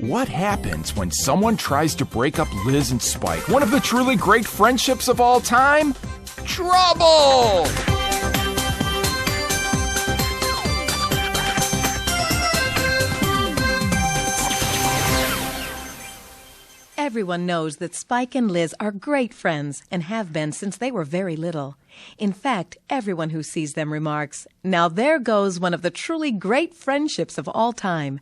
What happens when someone tries to break up Liz and Spike, one of the truly great friendships of all time? Trouble! Everyone knows that Spike and Liz are great friends and have been since they were very little. In fact, everyone who sees them remarks, "Now there goes one of the truly great friendships of all time."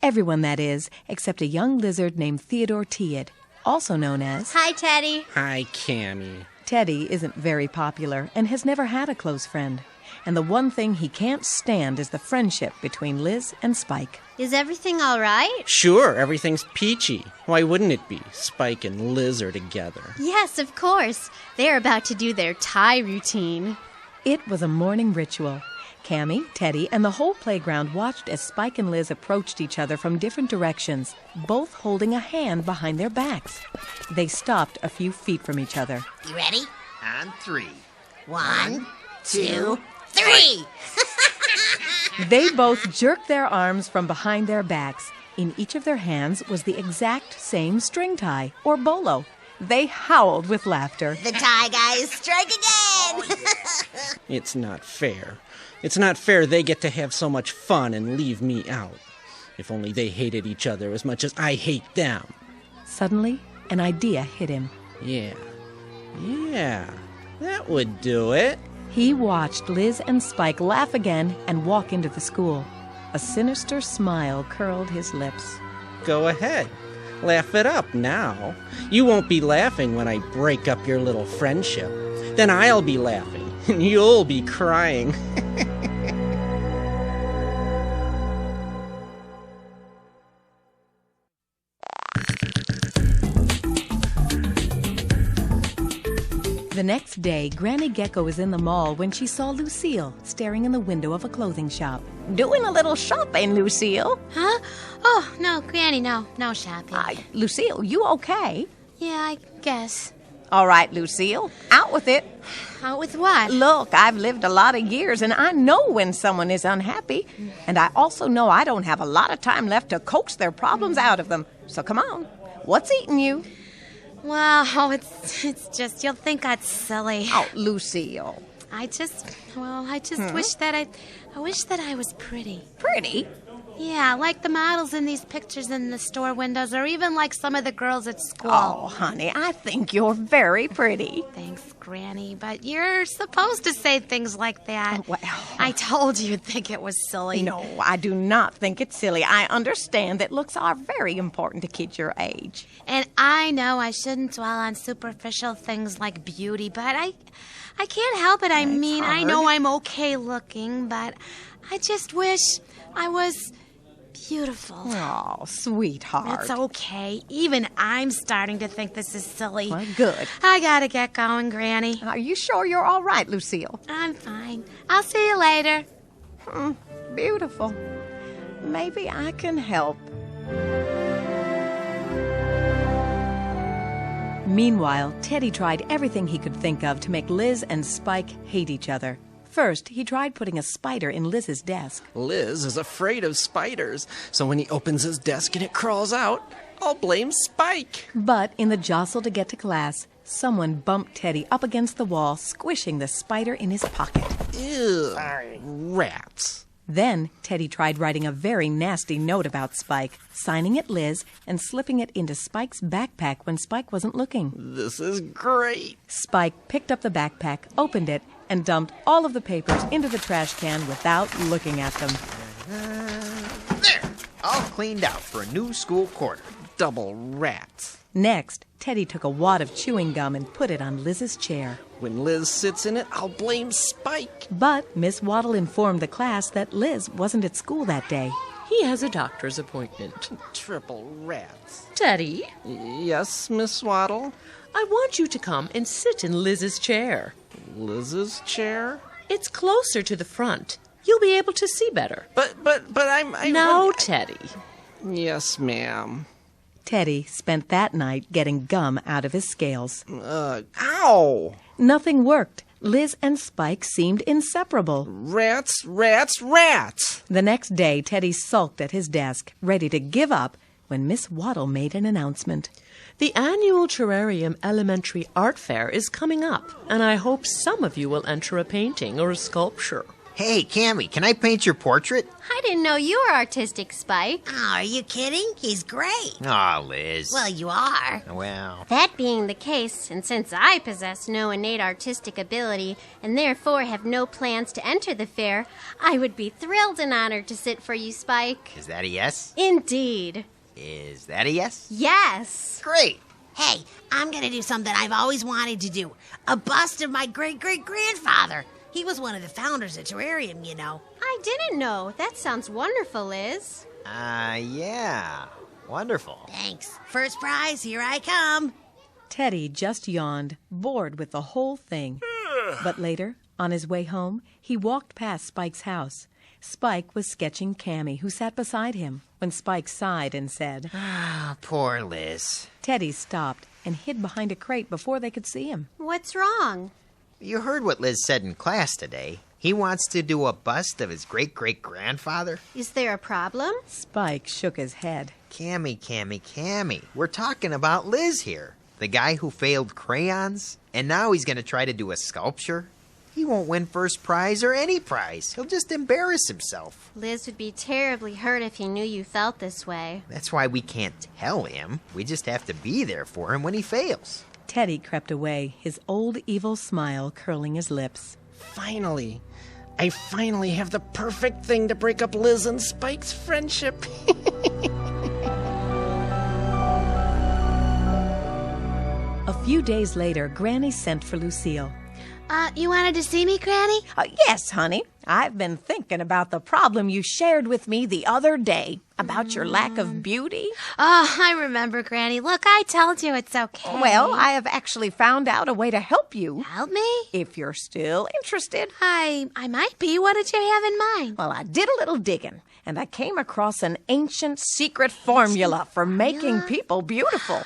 Everyone, that is, except a young lizard named Theodore Tiet, also known as... Hi, Teddy. Hi, Cammy. Teddy isn't very popular and has never had a close friend. And the one thing he can't stand is the friendship between Liz and Spike. Is everything all right? Sure, everything's peachy. Why wouldn't it be? Spike and Liz are together. Yes, of course. They're about to do their tie routine. It was a morning ritual. Cammy, Teddy, and the whole playground watched as Spike and Liz approached each other from different directions, both holding a hand behind their backs. They stopped a few feet from each other. You ready? On 3. 1, 2, 3! They both jerked their arms from behind their backs. In each of their hands was the exact same string tie, or bolo. They howled with laughter. The tie guys strike again! It's not fair. It's not fair they get to have so much fun and leave me out. If only they hated each other as much as I hate them. Suddenly, an idea hit him. Yeah, that would do it. He watched Liz and Spike laugh again and walk into the school. A sinister smile curled his lips. Go ahead. Laugh it up now. You won't be laughing when I break up your little friendship. Then I'll be laughing, and you'll be crying. The next day, Granny Gecko was in the mall when she saw Lucille staring in the window of a clothing shop. "Doing a little shopping, Lucille." Huh? Oh, no, Granny, no shopping. Lucille, you okay? Yeah, I guess. All right, Lucille, out with it. Out with what? Look, I've lived a lot of years, and I know when someone is unhappy. And I also know I don't have a lot of time left to coax their problems out of them. So come on, what's eating you? Well, it's just, you'll think I'm silly. Oh, Lucille. I just wish that I wish that I was pretty. Pretty? Yeah, like the models in these pictures in the store windows, or even like some of the girls at school. Oh, honey, I think you're very pretty. Thanks, Granny, but you're supposed to say things like that. Well, I told you you'd think it was silly. No, I do not think it's silly. I understand that looks are very important to kids your age. And I know I shouldn't dwell on superficial things like beauty, but I can't help it. I mean, I know I'm okay looking, but I just wish I was beautiful. Oh, sweetheart. It's okay. Even I'm starting to think this is silly. Well, good. I gotta get going, Granny. Are you sure you're all right, Lucille? I'm fine. I'll see you later. Beautiful. Maybe I can help. Meanwhile, Teddy tried everything he could think of to make Liz and Spike hate each other. First, he tried putting a spider in Liz's desk. Liz is afraid of spiders, so when he opens his desk and it crawls out, I'll blame Spike. But in the jostle to get to class, someone bumped Teddy up against the wall, squishing the spider in his pocket. Ew, rats. Then Teddy tried writing a very nasty note about Spike, signing it Liz, and slipping it into Spike's backpack when Spike wasn't looking. This is great. Spike picked up the backpack, opened it, and dumped all of the papers into the trash can without looking at them. There! All cleaned out for a new school quarter. Double rats. Next, Teddy took a wad of chewing gum and put it on Liz's chair. When Liz sits in it, I'll blame Spike. But Miss Waddle informed the class that Liz wasn't at school that day. He has a doctor's appointment. Triple rats. Teddy, Yes, Miss Waddle? I want you to come and sit in Liz's chair. Liz's chair? It's closer to the front. You'll be able to see better. But I'm... Now, Teddy. Yes, ma'am. Teddy spent that night getting gum out of his scales. Ow! Nothing worked. Liz and Spike seemed inseparable. Rats, rats, rats! The next day, Teddy sulked at his desk, ready to give up, when Miss Waddle made an announcement. The annual Terrarium Elementary Art Fair is coming up, and I hope some of you will enter a painting or a sculpture. Hey, Cammy, can I paint your portrait? I didn't know you were artistic, Spike. Oh, are you kidding? He's great. Aw, Liz. Well, you are. Well, That being the case, and since I possess no innate artistic ability and therefore have no plans to enter the fair, I would be thrilled and honored to sit for you, Spike. is that a yes? Indeed. Is that a yes? Yes. Great. Hey, I'm gonna do something I've always wanted to do. A bust of my great-great-grandfather. He was one of the founders of Terrarium, you know. I didn't know. That sounds wonderful, Liz. Yeah. Wonderful. Thanks. First prize, here I come. Teddy just yawned, bored with the whole thing. But later, on his way home, he walked past Spike's house. Spike was sketching Cammy, who sat beside him, when Spike sighed and said, Ah, poor Liz. Teddy stopped and hid behind a crate before they could see him. What's wrong? You heard what Liz said in class today. He wants to do a bust of his great-great-grandfather. Is there a problem? Spike shook his head. Cammy. We're talking about Liz here. The guy who failed crayons, and now he's going to try to do a sculpture. He won't win first prize or any prize. He'll just embarrass himself. Liz would be terribly hurt if he knew you felt this way. That's why we can't tell him. We just have to be there for him when he fails. Teddy crept away, his old evil smile curling his lips. Finally. I finally have the perfect thing to break up Liz and Spike's friendship. A few days later, Granny sent for Lucille. You wanted to see me, Granny? Yes, honey. I've been thinking about the problem you shared with me the other day about your lack of beauty. Oh, I remember, Granny. Look, I told you it's okay. Well, I have actually found out a way to help you. Help me? If you're still interested. I might be. What did you have in mind? Well, I did a little digging, and I came across an ancient secret formula for making people beautiful.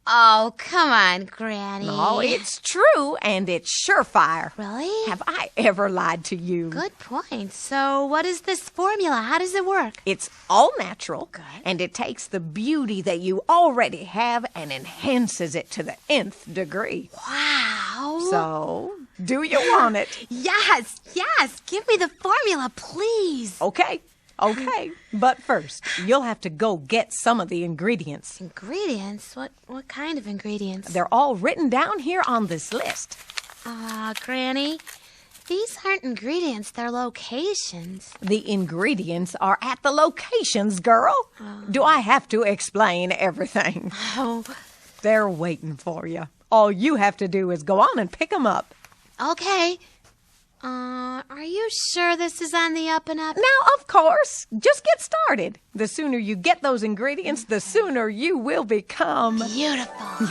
Oh, come on, Granny. Oh, it's true, and it's surefire. Really? Have I ever lied to you? Good point. So, what is this formula? How does it work? It's all natural, and it takes the beauty that you already have and enhances it to the nth degree. Wow. So, do you want it? Yes. Give me the formula, please. Okay. But first, you'll have to go get some of the ingredients. Ingredients? What kind of ingredients? They're all written down here on this list. Granny, these aren't ingredients, they're locations. The ingredients are at the locations, girl. Do I have to explain everything? Oh. They're waiting for you. All you have to do is go on and pick them up. Okay. Are you sure this is on the up and up? Now, of course. Just get started. The sooner you get those ingredients, the sooner you will become Beautiful.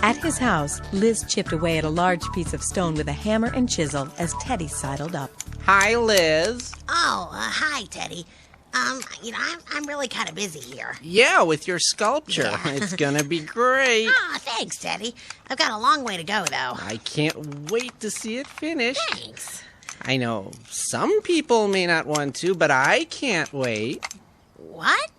At his house, Liz chipped away at a large piece of stone with a hammer and chisel as Teddy sidled up. Hi, Liz. Oh, hi, Teddy. I'm really kind of busy here. Yeah, with your sculpture. It's gonna be great. Ah, thanks, Teddy. I've got a long way to go, though. I can't wait to see it finished. Thanks. I know some people may not want to, but I can't wait. What?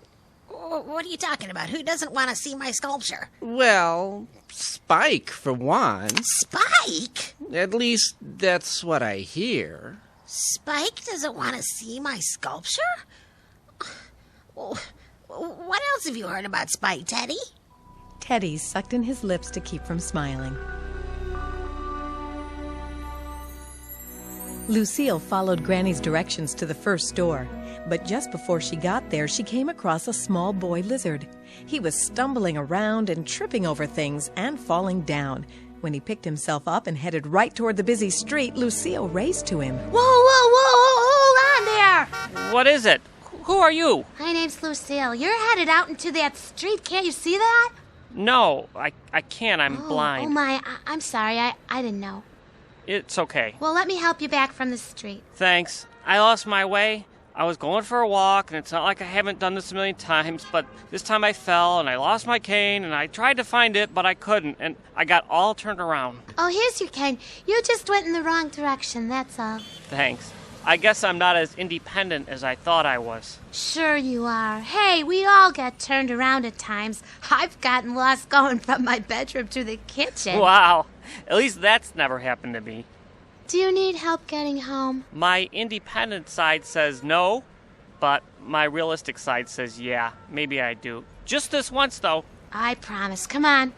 What are you talking about? Who doesn't want to see my sculpture? Well, Spike, for one. Spike? At least that's what I hear. Spike doesn't want to see my sculpture? Well, what else have you heard about Spike, Teddy? Teddy sucked in his lips to keep from smiling. Lucille followed Granny's directions to the first door, but just before she got there, she came across a small boy lizard. He was stumbling around and tripping over things and falling down. When he picked himself up and headed right toward the busy street, Lucille raced to him. Whoa, hold on there. What is it? Who are you? My name's Lucille. You're headed out into that street. Can't you see that? No, I can't. I'm blind. Oh, my. I'm sorry. I didn't know. It's okay. Well, let me help you back from the street. Thanks. I lost my way. I was going for a walk, and it's not like I haven't done this a million times, but this time I fell, and I lost my cane, and I tried to find it, but I couldn't, and I got all turned around. Oh, here's your cane. You just went in the wrong direction, that's all. Thanks. I guess I'm not as independent as I thought I was. Sure you are. Hey, we all get turned around at times. I've gotten lost going from my bedroom to the kitchen. Wow. At least that's never happened to me. Do you need help getting home? My independent side says no, but my realistic side says yeah, maybe I do. Just this once, though. I promise. Come on.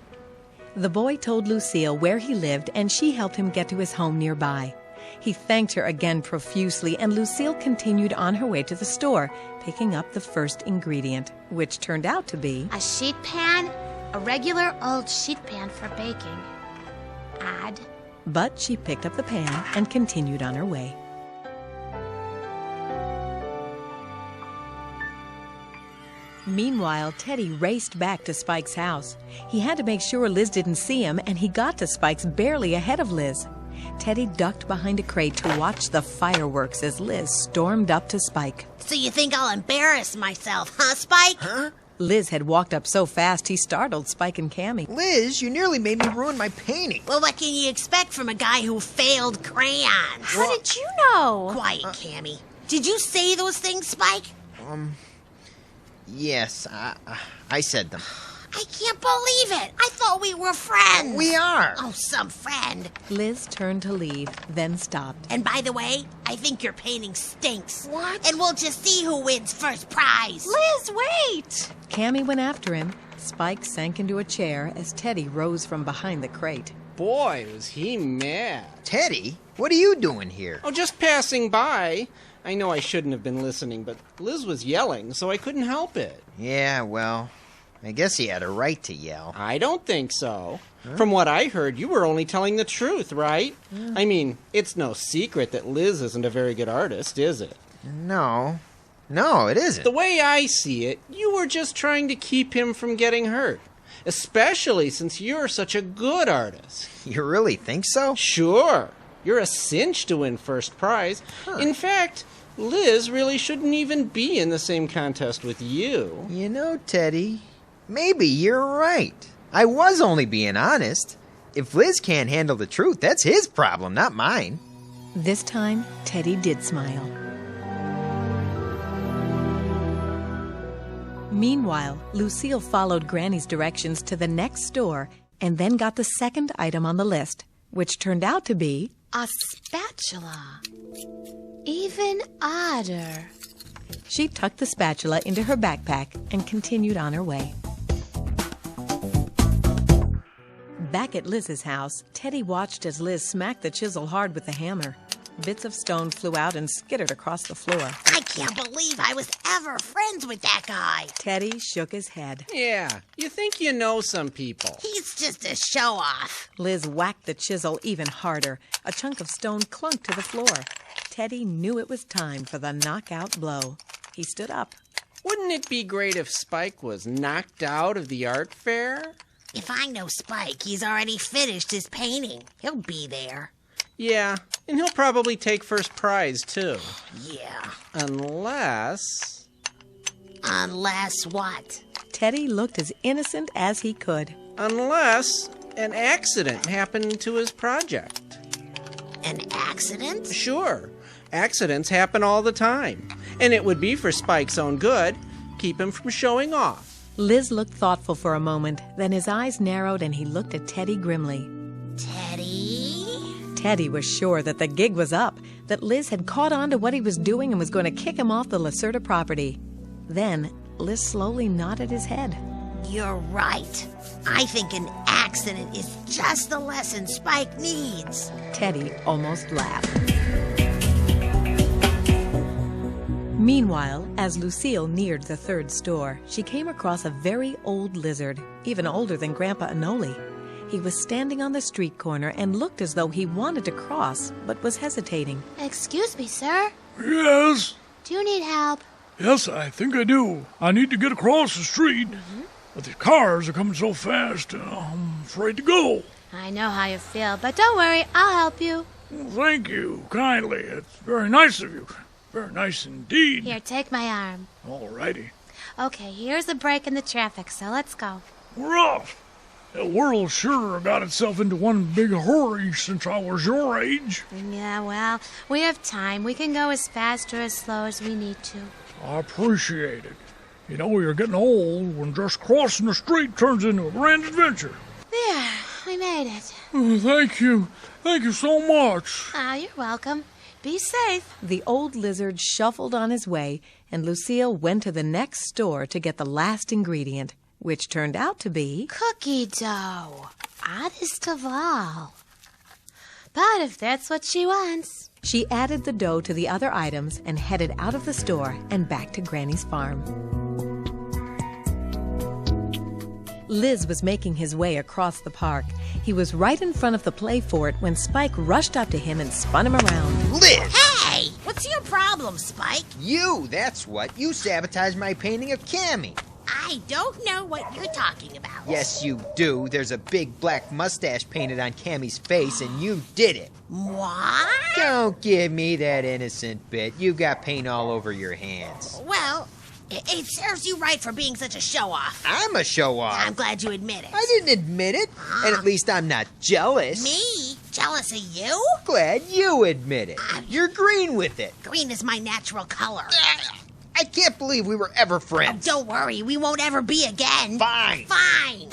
The boy told Lucille where he lived, and she helped him get to his home nearby. He thanked her again profusely, and Lucille continued on her way to the store, picking up the first ingredient, which turned out to be a sheet pan, a regular old sheet pan for baking. Odd. But she picked up the pan and continued on her way. Meanwhile, Teddy raced back to Spike's house. He had to make sure Liz didn't see him, and he got to Spike's barely ahead of Liz. Teddy ducked behind a crate to watch the fireworks as Liz stormed up to Spike. So you think I'll embarrass myself, huh, Spike? Huh? Liz had walked up so fast he startled Spike and Cammy. Liz, you nearly made me ruin my painting. Well, what can you expect from a guy who failed crayons? How did you know? Quiet, Cammy. Did you say those things, Spike? Yes, I said them. I can't believe it. I thought we were friends. We are. Oh, some friend. Liz turned to leave, then stopped. And by the way, I think your painting stinks. What? And we'll just see who wins first prize. Liz, wait! Cammy went after him. Spike sank into a chair as Teddy rose from behind the crate. Boy, was he mad. Teddy, what are you doing here? Oh, just passing by. I know I shouldn't have been listening, but Liz was yelling, so I couldn't help it. Yeah, well, I guess he had a right to yell. I don't think so. Huh? From what I heard, you were only telling the truth, right? I mean, it's no secret that Liz isn't a very good artist, is it? No, it isn't. The way I see it, you were just trying to keep him from getting hurt. Especially since you're such a good artist. You really think so? Sure. You're a cinch to win first prize. Huh. In fact, Liz really shouldn't even be in the same contest with you. You know, Teddy, maybe you're right. I was only being honest. If Liz can't handle the truth, that's his problem, not mine. This time, Teddy did smile. Meanwhile, Lucille followed Granny's directions to the next store and then got the second item on the list, which turned out to be a spatula. Even odder. She tucked the spatula into her backpack and continued on her way. Back at Liz's house, Teddy watched as Liz smacked the chisel hard with the hammer. Bits of stone flew out and skittered across the floor. I can't believe I was ever friends with that guy. Teddy shook his head. Yeah, you think you know some people. He's just a show-off. Liz whacked the chisel even harder. A chunk of stone clunked to the floor. Teddy knew it was time for the knockout blow. He stood up. Wouldn't it be great if Spike was knocked out of the art fair? If I know Spike, he's already finished his painting. He'll be there. Yeah, and he'll probably take first prize, too. Yeah. Unless what? Teddy looked as innocent as he could. Unless an accident happened to his project. An accident? Sure. Accidents happen all the time. And it would be for Spike's own good. Keep him from showing off. Liz looked thoughtful for a moment, then his eyes narrowed and he looked at Teddy grimly. Teddy? Teddy was sure that the gig was up, that Liz had caught on to what he was doing and was going to kick him off the Lacerda property. Then Liz slowly nodded his head. You're right. I think an accident is just the lesson Spike needs. Teddy almost laughed. Meanwhile, as Lucille neared the third store, she came across a very old lizard, even older than Grandpa Anoli. He was standing on the street corner and looked as though he wanted to cross, but was hesitating. Excuse me, sir. Yes? Do you need help? Yes, I think I do. I need to get across the street. But the cars are coming so fast, I'm afraid to go. I know how you feel, but don't worry, I'll help you. Well, thank you, kindly. It's very nice of you. Very nice indeed. Here, take my arm. All righty. Okay, here's a break in the traffic, so let's go. We're off. The world sure got itself into one big hurry since I was your age. Yeah, well, we have time. We can go as fast or as slow as we need to. I appreciate it. You know, you're getting old when just crossing the street turns into a grand adventure. There, we made it. Thank you. Thank you so much. You're welcome. Be safe. The old lizard shuffled on his way, and Lucille went to the next store to get the last ingredient, which turned out to be cookie dough. Oddest of all. But if that's what she wants. She added the dough to the other items and headed out of the store and back to Granny's farm. Liz was making his way across the park. He was right in front of the play fort when Spike rushed up to him and spun him around. Liz! Hey! What's your problem, Spike? You, that's what. You sabotaged my painting of Cammy. I don't know what you're talking about. Yes, you do. There's a big black mustache painted on Cammy's face, and you did it. What? Don't give me that innocent bit. You've got paint all over your hands. Well, it serves you right for being such a show-off. I'm a show-off. I'm glad you admit it. I didn't admit it, and at least I'm not jealous. Me? Jealous of you? Glad you admit it. You're green with it. Green is my natural color. I can't believe we were ever friends. Don't worry, we won't ever be again. Fine. Fine.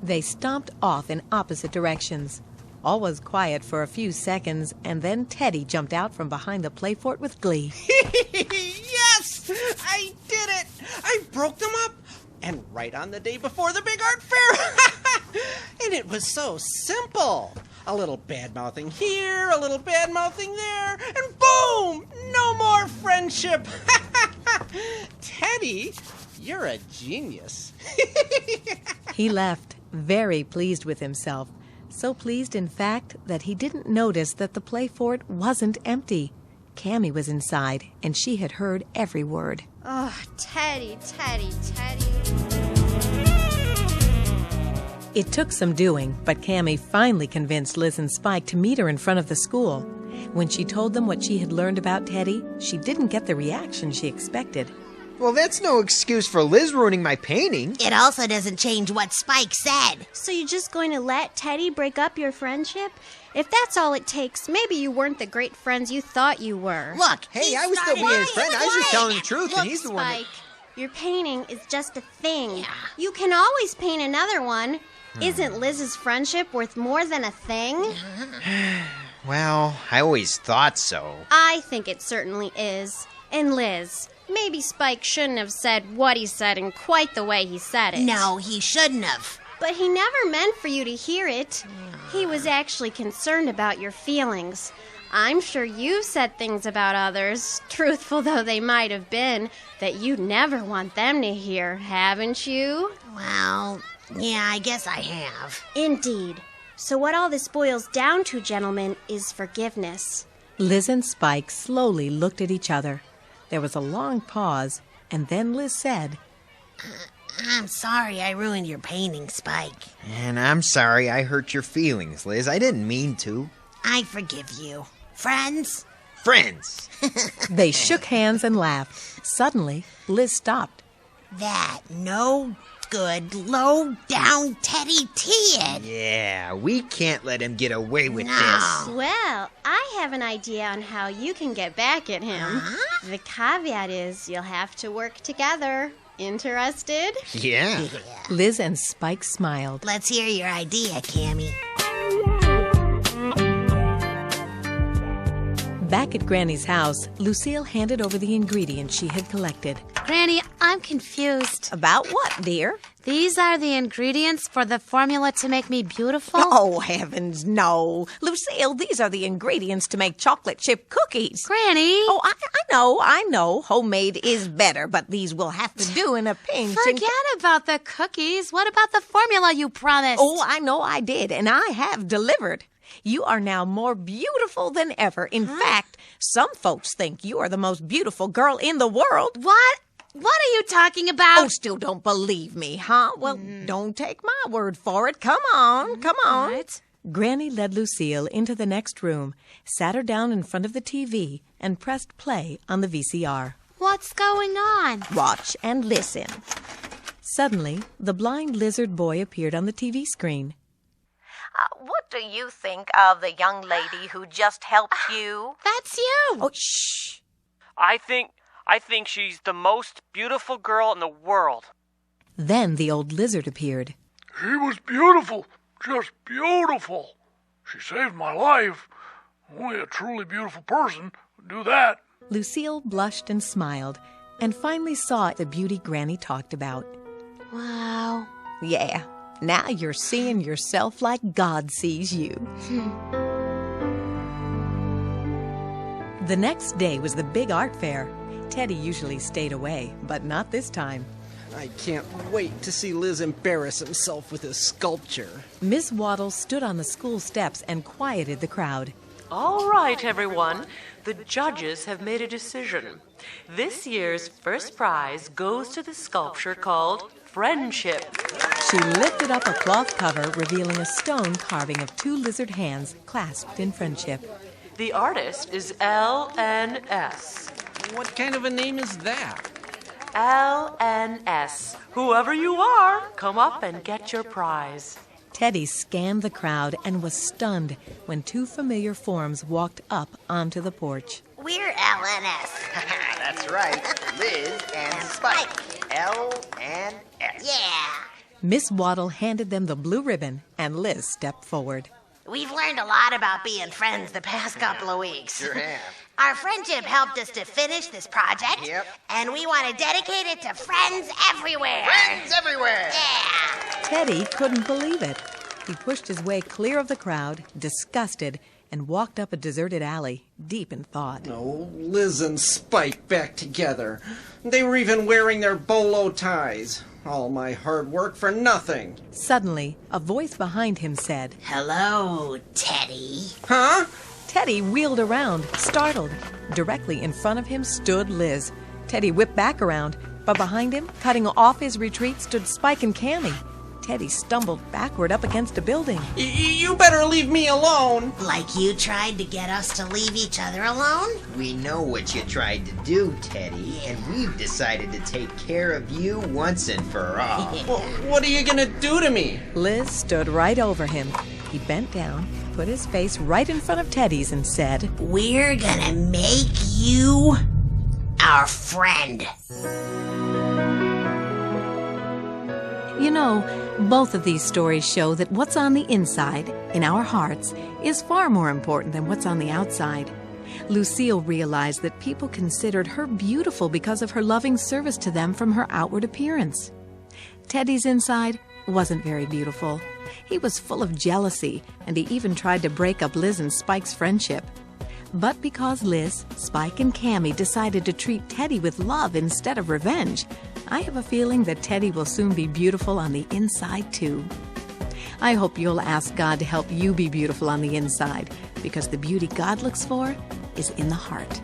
They stomped off in opposite directions. All was quiet for a few seconds, and then Teddy jumped out from behind the play fort with glee. Yes! I did it! I broke them up! And right on the day before the big art fair! And it was so simple! A little bad-mouthing here, a little bad-mouthing there, and boom! No more friendship! Teddy, you're a genius. He left, very pleased with himself. So pleased, in fact, that he didn't notice that the play fort wasn't empty. Cammy was inside, and she had heard every word. Oh, Teddy, Teddy, Teddy. It took some doing, but Cammy finally convinced Liz and Spike to meet her in front of the school. When she told them what she had learned about Teddy, she didn't get the reaction she expected. Well, that's no excuse for Liz ruining my painting. It also doesn't change what Spike said. So you're just going to let Teddy break up your friendship? If that's all it takes, maybe you weren't the great friends you thought you were. Look, Hey, I was still being his friend. I was just telling the truth, Look, and he's the one that... Spike, your painting is just a thing. You can always paint another one. Isn't Liz's friendship worth more than a thing? Well, I always thought so. I think it certainly is. And Liz, maybe Spike shouldn't have said what he said in quite the way he said it. No, he shouldn't have. But he never meant for you to hear it. He was actually concerned about your feelings. I'm sure you've said things about others, truthful though they might have been, that you'd never want them to hear, haven't you? Well, yeah, I guess I have. Indeed. So what all this boils down to, gentlemen, is forgiveness. Liz and Spike slowly looked at each other. There was a long pause, and then Liz said, I'm sorry I ruined your painting, Spike. And I'm sorry I hurt your feelings, Liz. I didn't mean to. I forgive you. Friends? Friends. They shook hands and laughed. Suddenly, Liz stopped. That no good, low-down Teddy T-ed. Yeah, we can't let him get away with No. this. Well, I have an idea on how you can get back at him. The caveat is you'll have to work together. Interested? Yeah. Liz and Spike smiled. Let's hear your idea, Cammy. Back at Granny's house, Lucille handed over the ingredients she had collected. Granny, I'm confused. About what, dear? These are the ingredients for the formula to make me beautiful? Oh, heavens, no. Lucille, these are the ingredients to make chocolate chip cookies. Granny! Oh, I know. Homemade is better, but these will have to do in a pinch. Forget about the cookies. What about the formula you promised? Oh, I know I did, and I have delivered. You are now more beautiful than ever. In fact, some folks think you are the most beautiful girl in the world. What? What are you talking about? Oh, still don't believe me, huh? Well, don't take my word for it. Come on. What? Granny led Lucille into the next room, sat her down in front of the TV, and pressed play on the VCR. What's going on? Watch and listen. Suddenly, the blind lizard boy appeared on the TV screen. What do you think of the young lady who just helped you? That's you. Oh, shh. I think she's the most beautiful girl in the world. Then the old lizard appeared. She was beautiful, just beautiful. She saved my life. Only a truly beautiful person would do that. Lucille blushed and smiled, and finally saw the beauty Granny talked about. Wow. Yeah, now you're seeing yourself like God sees you. The next day was the big art fair. Teddy usually stayed away, but not this time. I can't wait to see Liz embarrass himself with his sculpture. Miss Waddle stood on the school steps and quieted the crowd. All right, everyone. The judges have made a decision. This year's first prize goes to the sculpture called Friendship. She lifted up a cloth cover, revealing a stone carving of two lizard hands clasped in friendship. The artist is LNS. What kind of a name is that? LNS. Whoever you are, come up and get your prize. Teddy scanned the crowd and was stunned when two familiar forms walked up onto the porch. We're LNS. That's right. Liz and Spike. LNS. Yeah. Miss Waddle handed them the blue ribbon, and Liz stepped forward. We've learned a lot about being friends the past couple of weeks. Sure have. Our friendship helped us to finish this project. Yep. And we want to dedicate it to friends everywhere. Friends everywhere. Yeah. Teddy couldn't believe it. He pushed his way clear of the crowd, disgusted, and walked up a deserted alley, deep in thought. Oh, Liz and Spike back together. They were even wearing their bolo ties. All my hard work for nothing. Suddenly, a voice behind him said, Hello, Teddy. Huh? Teddy wheeled around, startled. Directly in front of him stood Liz. Teddy whipped back around, but behind him, cutting off his retreat, stood Spike and Cammy. Teddy stumbled backward up against a building. You better leave me alone. Like you tried to get us to leave each other alone? We know what you tried to do, Teddy, and we've decided to take care of you once and for all. Well, what are you gonna do to me? Liz stood right over him. He bent down, put his face right in front of Teddy's, and said, We're gonna make you our friend. You know, both of these stories show that what's on the inside, in our hearts, is far more important than what's on the outside. Lucille realized that people considered her beautiful because of her loving service to them from her outward appearance. Teddy's inside wasn't very beautiful. He was full of jealousy, and he even tried to break up Liz and Spike's friendship. But because Liz, Spike, and Cammy decided to treat Teddy with love instead of revenge, I have a feeling that Teddy will soon be beautiful on the inside, too. I hope you'll ask God to help you be beautiful on the inside, because the beauty God looks for is in the heart.